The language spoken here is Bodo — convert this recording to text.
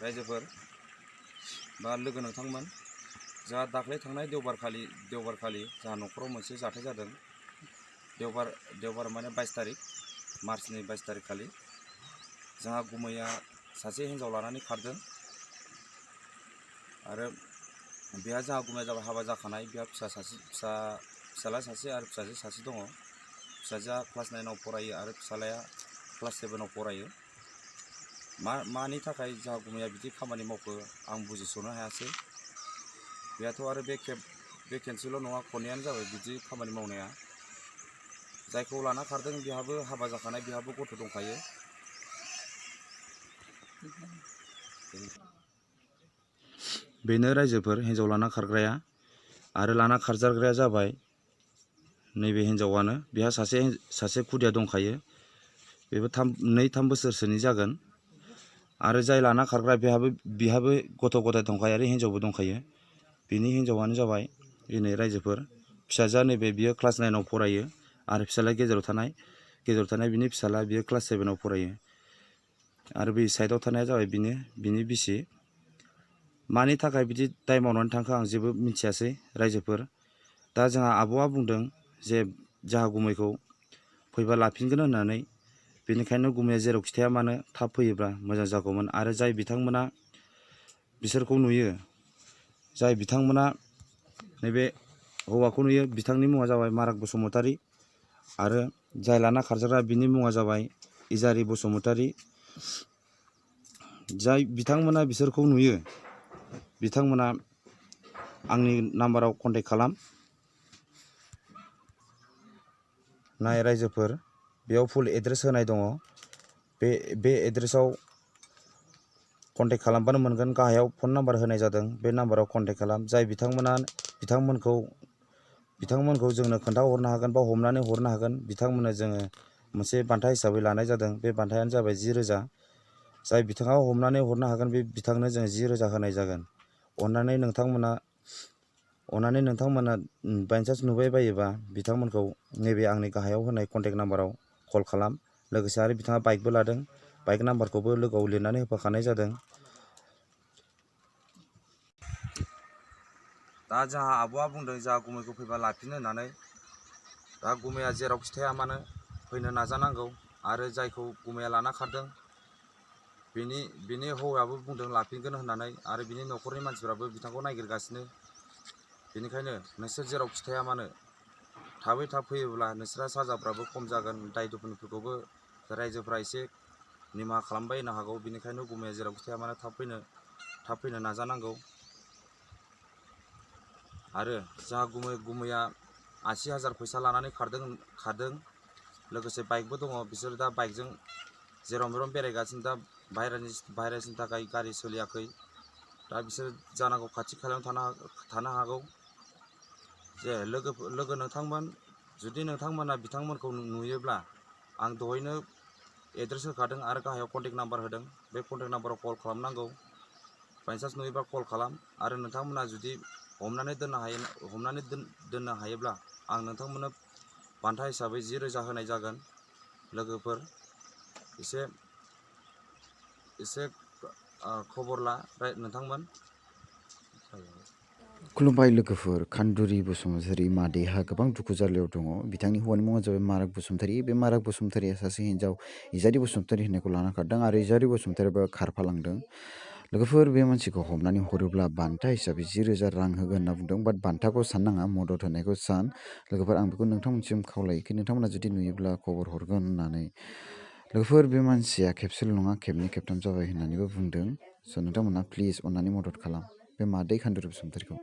रायजोफोर बा लोगो नोंथांमोन जोंहा दाख्लै थांनाय देवबारखालि जोंहा न'खराव मोनसे जाथाय जादों। देवबार माने 22 तारिख मार्चनि 22 तारिख खालि जोंहा गुमैया सासे हिन्जाव लानानै खारदों आरो बेहा जोंहा गुमैया जाबाय हाबा जाखानाय। बेहा फिसाला सासे आरो फिसाजो सासे दङ। फिसाजोआ क्लास 9आव फरायो आरो फिसालाया क्लास 7आव फरायो। मानि थाखाय जोंहा गुमैया बिदि खामानि मावखो आं बुजिस'नो हायासै। बेहाथ' आरो बे खेनसेल' नङा, खननैयानो जाबाय बिदि खामानि मावनाया। जायखौ लाना खारदों बेहाबो हाबा जाखानाय, बेहाबो गथ' दंखायो। बेनो रायजोफोर हिन्जाव लाना खारग्राया। आरो लाना खारजाग्राया जाबाय नैबे हिन्जावानो। बेहा सासे खुदिया दंखायो, बेबो 2-3 बोसोरसोनि जागोन। आरो जाय लाना खारग्रा बिहाबो गथ' गथाय दंखायो आरो हिन्जावबो दंखायो। बिनि हिन्जावानो जाबाय दिनै रायजोफोर फिसाजोआ नैबे बियो क्लास 9आव फरायो आरो फिसालाया गेजेराव थानाय बिनि फिसाला बियो क्लास 7आव फरायो। आरो बे साइडआव थानाया जाबाय बिनि बिसि। मानि थाखाय बिदि दाय मावनानै थांखो आं जेबो मिथियासै रायजोफोर। दा जोंहा आब'आ बुंदों जे जोंहा गुमैखौ फैबा लाफिनगोन होननानै। बेनिखायनो गुमैया जेरावखि थाया मानो थाब फैयोब्ला मोजां जागौमोन। आरो जाय बिथांमोना बिसोरखौ नुयो, जाय बिथांमोना नैबे हौवाखौ नुयो, बिथांनि मुङा जाबाय माराग बसुमतारी। आरो जाय लाना खारजाग्रा बिनि मुङा जाबाय इजारि बसुमतारी। जाय बिथांमोना बिसोरखौ नुयो बिथांमोना आंनि नाम्बाराव कन्टेक्ट खालाम। नाय रायजोफोर, बेयाव फुल एड्रेस होनाय दङ। बे एड्रेसाव कन्टेक्ट खालामबानो मोनगोन। गाहायाव फन नाम्बार होनाय जादों, बे नाम्बाराव कन्टेक्ट खालाम। जाय बिथांमोनखौ जोंनो खोन्थाहरनो हागोन बा हमनानै हरनो हागोन, बिथांमोननो जोङो मोनसे बान्था हिसाबै लानाय जादों। बे बान्थायानो जाबाय 10,000। जाय बिथाङा हमनानै हरनो हागोन बे बिथांनो जोङो 10,000 होनाय जागोन। अन्नानै नोंथांमोना बाइचान्स नुबाय बायोबा बिथांमोनखौ नैबे आंनि गाहायाव होनाय कन्टेक्ट नाम्बाराव कल खालाम। लोगोसे आरो बिथाङा बाइकबो लादों, बाइक नाम्बारखौबो लोगोआव लिरनानै होफाखानाय जादों। दा जोंहा आब'आ बुंदों जोंहा गुमैखौ फैबा लाफिनो होननानै। दा गुमैया जेरावखि थाया मानो फैनो नाजानांगौ। आरो जायखौ गुमैया लाना खारदों बिनि हौवायाबो बुंदों लाफिनगोन होननानै। आरो बिनि न'खरनि मानसिफ्राबो बिथांखौ नागिरगासिनो। बेनिखायनो नोंसोर जेरावखि थाया मानो थाबै थाब फैयोब्ला नोंसोरा साजाफ्राबो खम जागोन। दाय दोफोनफोरखौबो रायजोफ्रा एसे निमाहा खालामबायनो हागौ। बेनिखायनो गुमैया जेरावखि थाया मानो थाब फैनो नाजानांगौ। आरो जोंहा गुमैया 80,000 फैसा लानानै खारदों। लोगोसे बाइकबो दङ। बिसोर दा बाइकजों जेराव मेराव बेरायगासिनो। दा भाइरासनि थाखाय गारि सोलियाखै। दा बिसोर जानांगौ खाथि खालायाव थानो हागौ। जे लोगो नोंथांमोन, जुदि नोंथांमोना बिथांमोनखौ नुयोब्ला आं दहायनो एड्रेस होखादों आरो गाहायाव कन्टेक्ट नाम्बार होदों। बे कन्टेक्ट नाम्बाराव कल खालामनांगौ। बाइचान्स नुयोबा कल खालाम। आरो नोंथांमोना जुदि हमनानै दोननो हायोब्ला आं नोंथांमोननो बान्था हिसाबै 10,000 होनाय जागोन। लोगोफोर एसे खबर ला नोंथांमोन। खुलुमबाय लोगोफोर। खान्दुरि बसुमतारी मादैहा गोबां दुखु जारलायाव दङ। बिथांनि हौवानि मुङा जाबाय माराग बसुमतारी। बे माराग बसुमतारीया सासे हिन्जाव इजारि बसुमतारी होननायखौ लाना खारदों आरो इजारि बसुमतारीयाबो खारफालांदों। लोगोफोर, बे मानसिखौ हमनानै हरोब्ला बान्था हिसाबै 10,000 रां होगोन होनना बुंदों। बाट बान्थाखौ साननाङा, मदद होनायखौ सान। लोगोफोर, आं बेखौ नोंथांमोनसिम खावलायोखि नोंथांमोना जुदि नुयोब्ला खबर हरगोन होननानै। लोगोफोर, बे मानसिया खेबसेल' नङा खेबनै खेबथाम जाबाय होननानैबो बुंदों। स' नोंथांमोना प्लिज अननानै मदद खालाम बे मादै खान्दुरि बसुमतारीखौ।